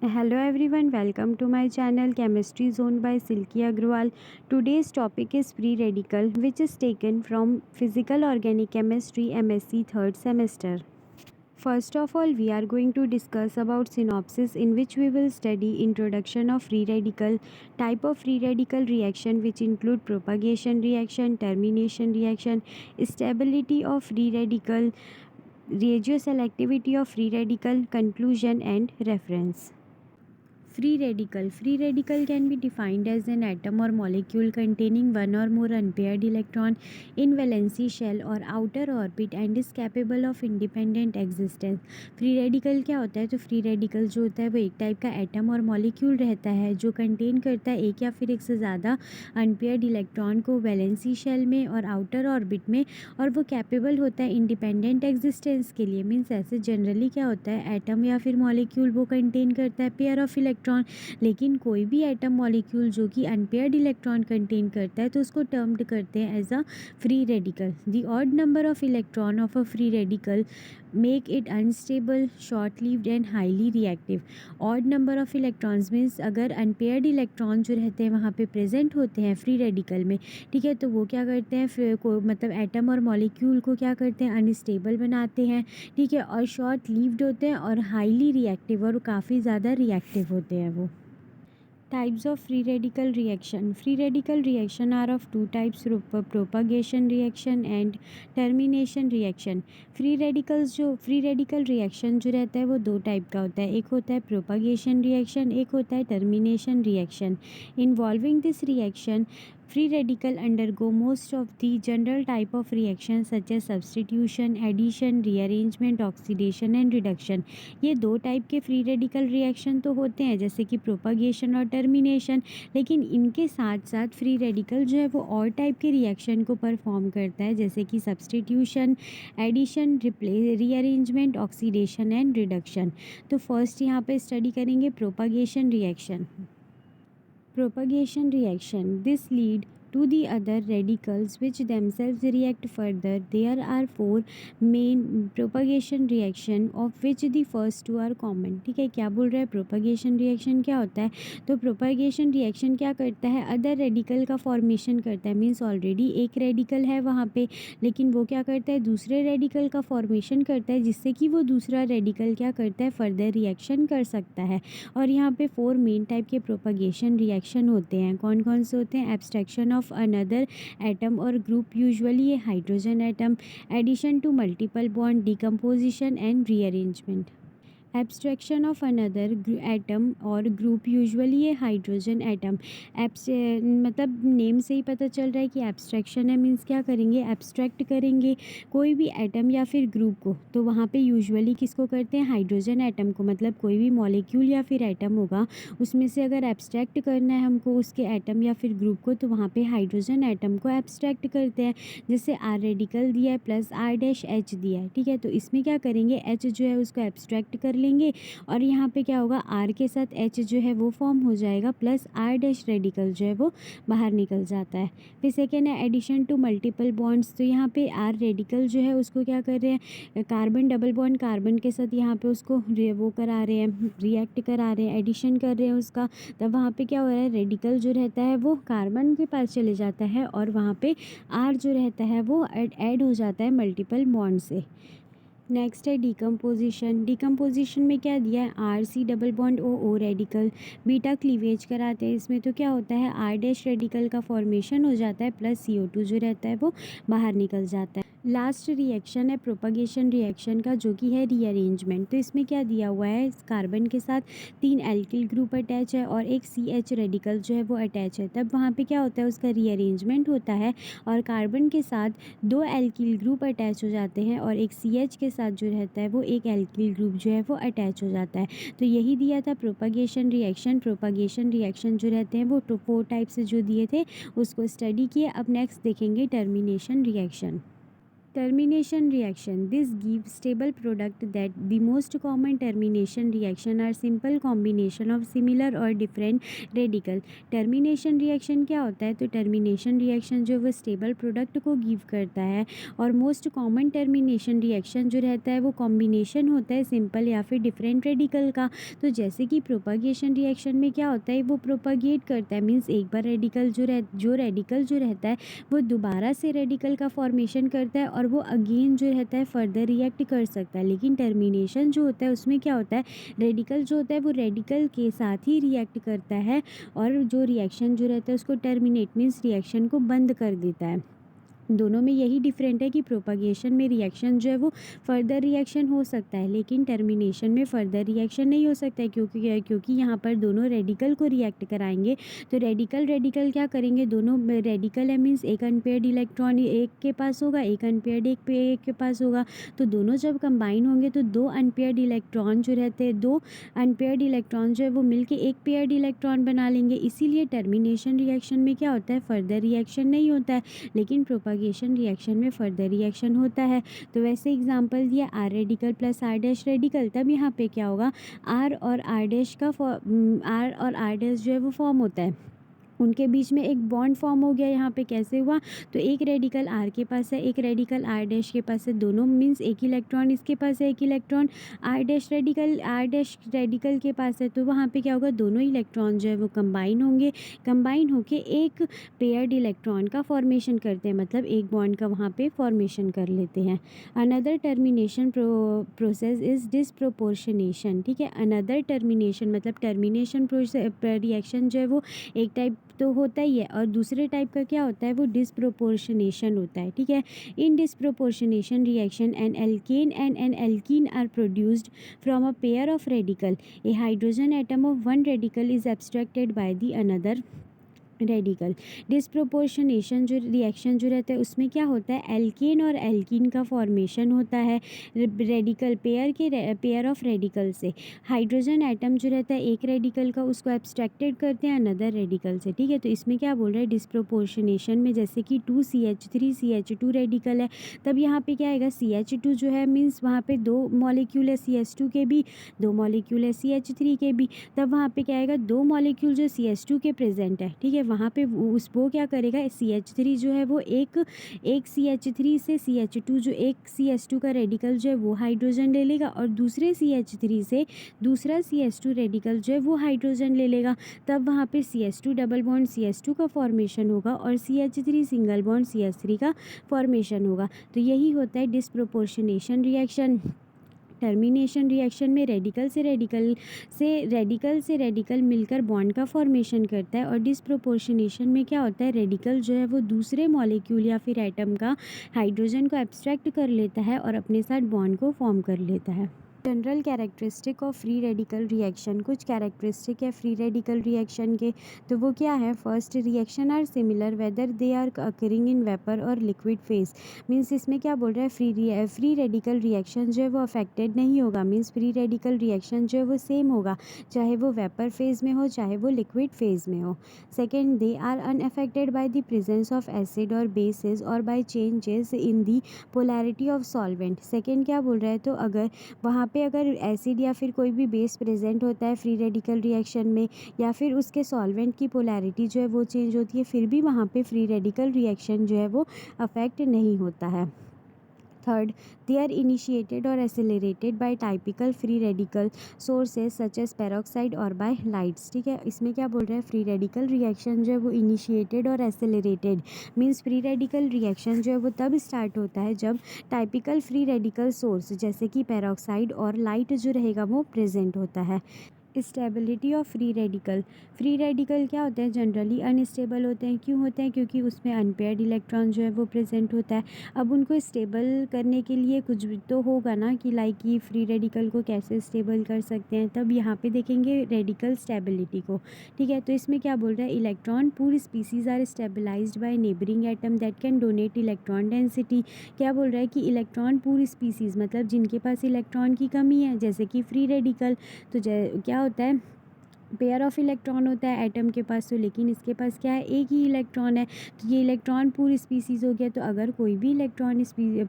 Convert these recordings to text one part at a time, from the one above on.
Hello everyone, welcome to my channel Chemistry Zone by Silky Agrawal. Today's topic is free radical, which is taken from Physical Organic Chemistry MSc 3rd semester. First of all, we are going to discuss about synopsis, in which we will study introduction of free radical, type of free radical reaction which include propagation reaction, termination reaction, stability of free radical, regioselectivity of free radical, conclusion and reference. Free radical. Free radical can be defined as an atom or molecule containing one or more unpaired electron in valency shell or outer orbit and is capable of independent existence. Free radical क्या होता है? तो free radical जो होता है वो एक type का एटम और मॉलिक्यूल रहता है जो कंटेन करता है एक या फिर एक से ज़्यादा अनपेयर्ड इलेक्ट्रॉन को वैलेंसी शेल में और आउटर ऑर्बिट में, और वो कैपेबल होता है इंडिपेंडेंट एग्जिस्टेंस के लिए। मीन्स ऐसे जनरली क्या होता है, एटम या फिर मॉलिक्यूल वो कंटेन करता है पेयर ऑफ इलेक्ट्रॉन, लेकिन कोई भी एटम मॉलिक्यूल जो कि अनपेयर्ड इलेक्ट्रॉन कंटेन करता है तो उसको टर्म्ड करते हैं as a free radical. The odd number of electron of a free radical make it unstable, short lived and highly reactive. Odd number of electrons means अगर unpaired electron जो रहते हैं वहाँ पे प्रेजेंट होते हैं फ्री रेडिकल में, ठीक है, तो वो क्या करते हैं फिर मतलब एटम और मॉलिक्यूल को क्या करते हैं, अनस्टेबल बनाते हैं, ठीक है, और शॉर्ट लिव्ड होते हैं और हाईली रिएक्टिव और काफ़ी ज़्यादा रिएक्टिव होते हैं वो। Types of free radical reaction. Free radical reaction are of two types: propagation reaction and termination reaction. Free radical reaction जो रहता है वो दो टाइप का होता है, एक होता है प्रोपागेशन रिएक्शन, एक होता है termination reaction. Involving this reaction, free radical undergo most of the general type of reactions such as substitution, addition, rearrangement, oxidation and reduction. ये दो टाइप के फ्री रेडिकल रिएक्शन तो होते हैं जैसे कि प्रोपागेशन और टर्मिनेशन, लेकिन इनके साथ साथ फ्री रेडिकल जो है वो और टाइप के रिएक्शन को परफॉर्म करता है जैसे कि substitution, addition, rearrangement, oxidation and reduction. तो फर्स्ट यहाँ पे स्टडी करेंगे propagation reaction. Propagation reaction. This lead to the other radicals which themselves react further. There are four main propagation reaction of which the first two are common. ठीक है, क्या बोल रहा है, प्रोपागेशन रिएक्शन क्या होता है? तो प्रोपागेशन रिएक्शन क्या करता है, अदर रेडिकल का फॉर्मेशन करता है। मीन्स ऑलरेडी एक रेडिकल है वहाँ पे, लेकिन वो क्या करता है, दूसरे रेडिकल का फॉर्मेशन करता है जिससे कि वो दूसरा रेडिकल क्या करता है, फर्दर रिएक्शन कर सकता है। और यहाँ पे फोर मेन टाइप के प्रोपागेशन रिएक्शन होते हैं। कौन कौन से होते हैं? Abstraction of another atom or group, usually ये hydrogen atom, addition to multiple bond, decomposition and rearrangement. Abstraction of another atom or group, usually ये हाइड्रोजन एटम। मतलब नेम से ही पता चल रहा है कि एब्स्ट्रैक्शन है, मीन्स क्या करेंगे, एब्स्ट्रैक्ट करेंगे कोई भी एटम या फिर ग्रुप को। तो वहाँ पे यूजुअली किसको करते हैं, हाइड्रोजन एटम को। मतलब कोई भी मॉलिक्यूल या फिर एटम होगा उसमें से अगर एब्स्ट्रैक्ट करना है हमको उसके एटम या फिर ग्रुप को, तो वहाँ पे हाइड्रोजन एटम को एब्स्ट्रैक्ट करते हैं। जैसे आर रेडिकल दिया है प्लस आर डैश एच दिया है, ठीक है, तो इसमें क्या करेंगे, एच जो है उसको एब्स्ट्रैक्ट कर लेंगे और यहाँ पे क्या होगा, आर के साथ एच जो है वो फॉर्म हो जाएगा, प्लस आर डैश रेडिकल जो है वो बाहर निकल जाता है। फिर सेकेंड है एडिशन टू मल्टीपल बॉन्ड्स। तो यहाँ पे आर रेडिकल जो है उसको क्या कर रहे हैं, कार्बन डबल बॉन्ड कार्बन के साथ यहाँ पे उसको वो करा रहे हैं, रिएक्ट करा रहे हैं, एडिशन कर रहे हैं उसका। तब वहाँ पे क्या हो रहा है, रेडिकल जो रहता है वो कार्बन के पास चले जाता है और वहाँ पे आर जो रहता है वो ऐड हो जाता है मल्टीपल बॉन्ड से। नेक्स्ट है डिकम्पोजिशन। डिकम्पोजिशन में क्या दिया है, R C double bond O radical, beta cleavage कराते हैं इसमें। तो क्या होता है, आर डैश रेडिकल का फॉर्मेशन हो जाता है प्लस CO2 जो रहता है वो बाहर निकल जाता है। लास्ट रिएक्शन है प्रोपागेशन रिएक्शन का जो कि है रीअरेंजमेंट। तो इसमें क्या दिया हुआ है, कार्बन के साथ 3 एल्किल ग्रुप अटैच है और एक CH रेडिकल जो है वो अटैच है। तब वहाँ पे क्या होता है, उसका रीअरेंजमेंट होता है और कार्बन के साथ 2 एल्किल ग्रुप अटैच हो जाते हैं और एक CH के साथ जो रहता है वो एक एल्किल ग्रुप जो है वो अटैच हो जाता है। तो यही दिया था प्रोपागेशन रिएक्शन। प्रोपागेशन रिएक्शन जो रहते हैं वो 4 टाइप से जो दिए थे उसको स्टडी किए। अब नेक्स्ट देखेंगे termination reaction. Termination reaction. This gives stable product that the most common termination reaction are simple combination of similar or different radical. Termination reaction क्या होता है? तो termination reaction जो वो stable product को give करता है और most common termination reaction जो रहता है वो combination होता है simple या फिर different radical का. तो जैसे कि propagation reaction में क्या होता है, वो propagate करता है, मीन्स एक बार radical जो radical जो रहता है वो दोबारा से radical का formation करता है और वो अगेन जो रहता है फर्दर रिएक्ट कर सकता है. लेकिन टर्मिनेशन जो होता है उसमें क्या होता है, रेडिकल जो होता है वो रेडिकल के साथ ही रिएक्ट करता है और जो रिएक्शन जो रहता है उसको टर्मिनेट मीन्स रिएक्शन को बंद कर देता है. दोनों में यही डिफरेंट है कि प्रोपागेशन में रिएक्शन जो है वो फर्दर रिएक्शन हो सकता है, लेकिन टर्मिनेशन में फर्दर रिएक्शन नहीं हो सकता है क्योंकि यहाँ पर दोनों रेडिकल को रिएक्ट कराएंगे. तो रेडिकल क्या करेंगे, दोनों रेडिकल है मीन्स एक अनपेयर्ड इलेक्ट्रॉन एक के पास होगा, एक अनपेयर्ड एक के पास होगा. तो दोनों जब कंबाइन होंगे तो दो अनपेयर्ड इलेक्ट्रॉन जो रहते हैं, दो अनपेयर्ड इलेक्ट्रॉन जो है वो मिलके एक पेयर्ड इलेक्ट्रॉन बना लेंगे. इसीलिए टर्मिनेशन रिएक्शन में क्या होता है, फर्दर रिएक्शन नहीं होता है, लेकिन प्रोपागेशन रिएक्शन में फर्दर रिएक्शन होता है. तो वैसे एग्जांपल दिया R radical plus R dash radical, तब यहाँ पे क्या होगा, आर और आर डैश जो है वो फॉर्म होता है, उनके बीच में एक बॉन्ड फॉर्म हो गया. यहाँ पे कैसे हुआ, तो एक रेडिकल आर के पास है, एक रेडिकल आर डैश के पास है, दोनों मीन्स एक इलेक्ट्रॉन इसके पास है, एक इलेक्ट्रॉन आर डैश रेडिकल के पास है. तो वहाँ पे क्या होगा, दोनों इलेक्ट्रॉन जो है वो कंबाइन होंगे, कंबाइन होके एक पेयर्ड इलेक्ट्रॉन का फॉर्मेशन करते हैं, मतलब एक बॉन्ड का वहाँ पे फॉर्मेशन कर लेते हैं. Another termination process is disproportionation. ठीक है, अनदर टर्मिनेशन मतलब टर्मिनेशन रिएक्शन जो है वो एक टाइप तो होता ही है और दूसरे टाइप का क्या होता है, वो डिसप्रोपोर्शनेशन होता है. ठीक है, in disproportionation reaction an alkane and an alkene are produced from a pair of radical. A hydrogen atom of one radical is abstracted by the another radical. Disproportionation जो रिएक्शन जो रहता है उसमें क्या होता है, एल्केन और एल्कीन का फॉर्मेशन होता है रेडिकल पेयर ऑफ रेडिकल से. हाइड्रोजन एटम जो रहता है एक रेडिकल का, उसको एब्स्ट्रैक्टेड करते हैं अनदर रेडिकल से. ठीक है, तो इसमें क्या बोल रहा है, डिसप्रोपोर्शनेशन में जैसे कि 2CH3 CH2 रेडिकल है, तब यहाँ पे क्या आएगा, CH2 जो है मीन्स वहाँ पे दो मॉलिक्यूल है CH2 के भी, दो मॉलिक्यूल है CH3 के भी, तब वहाँ पे क्या आएगा, दो मॉलिक्यूल जो CH2 के प्रेजेंट है. ठीक है, वहाँ पे वो क्या करेगा, CH3 जो है वो एक CH3 से CH2 जो एक CH2 का रेडिकल जो है वो हाइड्रोजन ले लेगा और दूसरे CH3 से दूसरा CH2 रेडिकल जो है वो हाइड्रोजन ले लेगा. तब वहाँ पे CH2 डबल बॉन्ड CH2 का फॉर्मेशन होगा और CH3 सिंगल बॉन्ड CH3 का फॉर्मेशन होगा. तो यही होता है डिसप्रोपोर्शनेशन रिएक्शन. टर्मिनेशन रिएक्शन में रेडिकल से रेडिकल मिलकर बॉन्ड का फॉर्मेशन करता है और डिसप्रोपोर्शनेशन में क्या होता है, रेडिकल जो है वो दूसरे मॉलिक्यूल या फिर एटम का हाइड्रोजन को एब्स्ट्रैक्ट कर लेता है और अपने साथ बॉन्ड को फॉर्म कर लेता है. General characteristic of free radical reaction. कुछ कैरेक्टरिस्टिक है फ्री रेडिकल रिएक्शन के, तो वो क्या है, first reaction are similar whether they are occurring in vapour or liquid phase. Means इसमें क्या बोल रहा है, फ्री रेडिकल रिएक्शन जो है वो अफेक्टेड नहीं होगा, मीन्स फ्री रेडिकल रिएक्शन जो है वो सेम होगा चाहे वो वेपर फेज में हो चाहे वो लिक्विड फेज में हो. Second, they are unaffected by the presence of acid or bases or by changes in the polarity of solvent. Second क्या बोल रहा है, तो अगर एसिड या फिर कोई भी बेस प्रेजेंट होता है फ्री रेडिकल रिएक्शन में या फिर उसके सॉल्वेंट की पोलैरिटी जो है वो चेंज होती है, फिर भी वहाँ पे फ्री रेडिकल रिएक्शन जो है वो अफेक्ट नहीं होता है. Third, they are initiated or accelerated by typical free radical sources such as peroxide or by lights. ठीक है, इसमें क्या बोल रहे हैं, फ्री रेडिकल रिएक्शन जो है वो इनिशिएटेड और accelerated means free radical reaction जो है वो तब स्टार्ट होता है जब टाइपिकल फ्री रेडिकल सोर्स जैसे कि पेरोक्साइड और लाइट जो रहेगा वो प्रेजेंट होता है. Stability of free radical. Free radical क्या होते हैं, जनरली अनस्टेबल होते हैं. क्यों होते हैं, क्योंकि उसमें अनपेयर्ड इलेक्ट्रॉन जो है वो प्रेजेंट होता है. अब उनको स्टेबल करने के लिए कुछ भी तो होगा ना, कि लाइक कि फ्री रेडिकल को कैसे स्टेबल कर सकते हैं, तब यहाँ पे देखेंगे रेडिकल स्टेबिलिटी को. ठीक है, तो इसमें क्या बोल रहा है, electron poor species are stabilised by neighbouring atom that can donate electron density. क्या बोल रहा है कि इलेक्ट्रॉन पूरी स्पीसीज मतलब जिनके पास इलेक्ट्रॉन की कमी है जैसे कि फ्री रेडिकल, तो क्या होता है, पेयर ऑफ इलेक्ट्रॉन होता है एटम के पास, तो लेकिन इसके पास क्या है, एक ही इलेक्ट्रॉन है। तो ये इलेक्ट्रॉन पूरी स्पीसीज़ हो गया। तो अगर कोई भी इलेक्ट्रॉन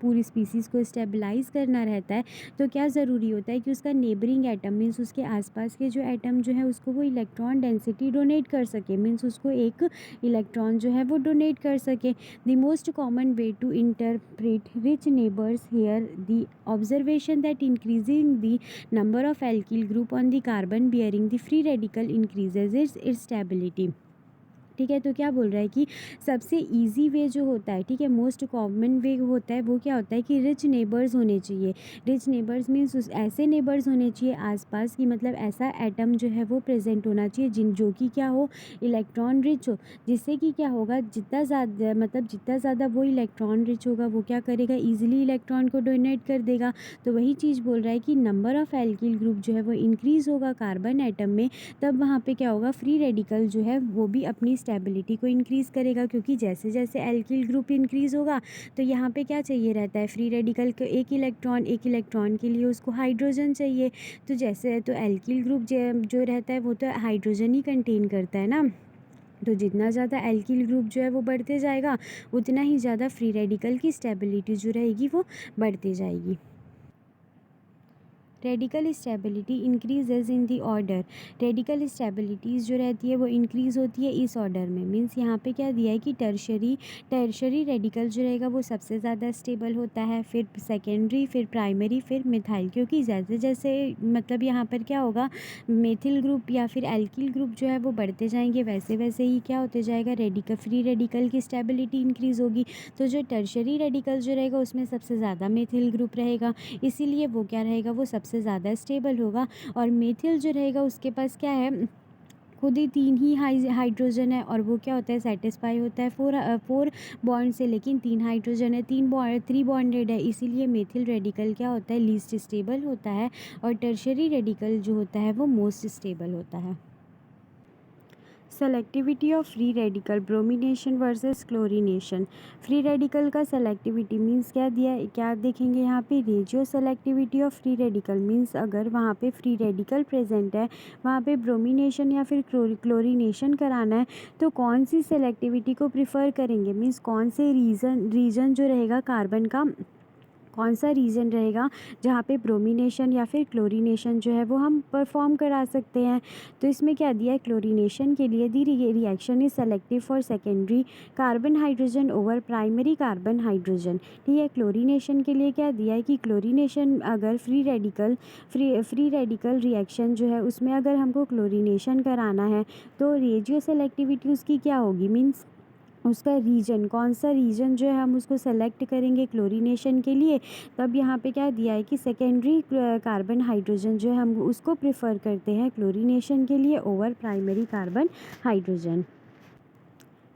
पूरी स्पीसीज़ को स्टेबलाइज़ करना रहता है तो क्या ज़रूरी होता है कि उसका नेबरिंग एटम मीन्स उसके आसपास के जो एटम जो है उसको वो इलेक्ट्रॉन डेंसिटी डोनेट कर सके, मीन्स उसको एक इलेक्ट्रॉन जो है वो डोनेट कर सके। The most common way to interpret rich neighbours here the observation that increasing the number of alkyl group on the carbon bearing the free radical increases its stability। ठीक है, तो क्या बोल रहा है कि सबसे इजी वे जो होता है, ठीक है, मोस्ट कॉमन वे होता है, वो क्या होता है कि रिच नेबर्स होने चाहिए। रिच नेबर्स मीन्स ऐसे नेबर्स होने चाहिए आसपास की, मतलब ऐसा एटम जो है वो प्रेजेंट होना चाहिए जो कि क्या हो, इलेक्ट्रॉन रिच हो, जिससे कि क्या होगा, जितना ज़्यादा वो इलेक्ट्रॉन रिच होगा वो क्या करेगा, ईजिली इलेक्ट्रॉन को डोनेट कर देगा। तो वही चीज़ बोल रहा है कि नंबर ऑफ़ एल्किल ग्रुप जो है वो इंक्रीज़ होगा कार्बन एटम में, तब वहाँ पे क्या होगा, फ्री रेडिकल जो है वो भी अपनी स्टेबिलिटी को इंक्रीज़ करेगा, क्योंकि जैसे जैसे एल्किल ग्रुप इंक्रीज़ होगा तो यहाँ पे क्या चाहिए रहता है, फ्री रेडिकल को एक इलेक्ट्रॉन के लिए उसको हाइड्रोजन चाहिए। तो जैसे तो एल्किल ग्रुप जो रहता है वो तो हाइड्रोजन ही कंटेन करता है ना। तो जितना ज़्यादा एल्किल ग्रुप जो है वो बढ़ते जाएगा उतना ही ज़्यादा फ्री रेडिकल की स्टेबिलिटी जो रहेगी वो बढ़ती जाएगी। Radical stability increases in the order. Radical stabilities जो रहती है वो इंक्रीज़ होती है इस ऑर्डर में, मीन्स यहाँ पे क्या दिया है कि टर्शरी रेडिकल जो रहेगा वो सबसे ज़्यादा स्टेबल होता है, फिर सेकेंडरी, फिर प्राइमरी, फिर मिथाइल। क्योंकि जैसे जैसे मतलब यहाँ पर क्या होगा, मेथिल ग्रुप या फिर एल्किल ग्रुप जो है वो बढ़ते जाएंगे, वैसे वैसे ही क्या होते जाएगा, फ्री रेडिकल की स्टेबिलिटी इंक्रीज़ होगी। तो जो टर्शरी रेडिकल जो रहेगा उसमें सबसे ज़्यादा मेथिल ग्रुप रहेगा, इसीलिए वो क्या रहेगा, वो सबसे ज़्यादा स्टेबल होगा। और मेथिल जो रहेगा उसके पास क्या है, खुद ही 3 ही हाइड्रोजन है, और वो क्या होता है, सेटिस्फाई होता है 4 बॉन्ड से, लेकिन 3 हाइड्रोजन है, 3 बॉन्डेड है, इसीलिए मेथिल रेडिकल क्या होता है, लीस्ट स्टेबल होता है, और टर्शरी रेडिकल जो होता है वो मोस्ट स्टेबल होता है। Selectivity of free radical, bromination versus chlorination. Free radical का सेलेक्टिविटी मीन्स क्या दिया है, क्या देखेंगे यहाँ पे, regioselectivity of free radical means अगर वहाँ पे फ्री रेडिकल प्रेजेंट है, वहाँ पे ब्रोमिनेशन या फिर क्लोरीनेशन कराना है, तो कौन सी सेलेक्टिविटी को प्रिफर करेंगे, मीन्स कौन से रीजन जो रहेगा कार्बन का, कौन सा रीजन रहेगा जहाँ पे ब्रोमिनेशन या फिर क्लोरीनेशन जो है वो हम परफॉर्म करा सकते हैं। तो इसमें क्या दिया है, क्लोरीनेशन के लिए दी reaction is selective for secondary carbon hydrogen over primary carbon hydrogen. ठीक है, क्लोरीनेशन के लिए क्या दिया है कि क्लोरीनेशन अगर फ्री रेडिकल रिएक्शन जो है उसमें अगर हमको क्लोरीनेशन कराना है तो रेजियो सेलेक्टिविटी उसकी क्या होगी, मीन्स उसका रीजन, कौन सा रीजन जो है हम उसको सेलेक्ट करेंगे क्लोरीनेशन के लिए, तब यहाँ पे क्या दिया है कि सेकेंडरी कार्बन हाइड्रोजन जो है हम उसको प्रेफर करते हैं क्लोरीनेशन के लिए over primary carbon hydrogen.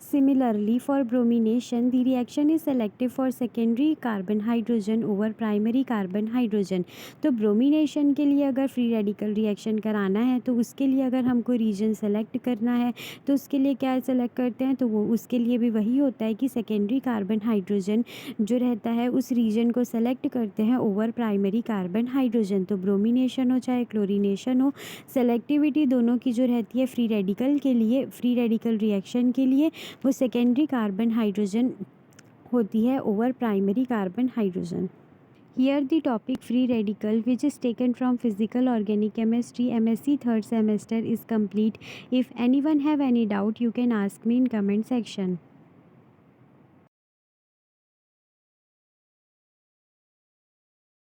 Similarly, for bromination, the reaction is selective for secondary carbon hydrogen over primary carbon hydrogen। तो ब्रोमिनेशन के लिए अगर फ्री रेडिकल रिएक्शन कराना है तो उसके लिए अगर हमको रीजन सेलेक्ट करना है तो उसके लिए क्या सेलेक्ट करते हैं, तो वो उसके लिए भी वही होता है कि सेकेंडरी कार्बन हाइड्रोजन जो रहता है उस रीजन को सेलेक्ट करते हैं ओवर प्राइमरी कार्बन हाइड्रोजन। तो ब्रोमिनेशन हो चाहे क्लोरीनेशन हो, सेलेक्टिविटी दोनों की जो रहती है फ्री रेडिकल के लिए, फ्री रेडिकल रिएक्शन के लिए, वो सेकेंडरी कार्बन हाइड्रोजन होती है over primary carbon hydrogen. Here the topic free radical, which is taken from physical organic chemistry MSc third semester, is complete. If anyone have any doubt, you can ask me in comment section.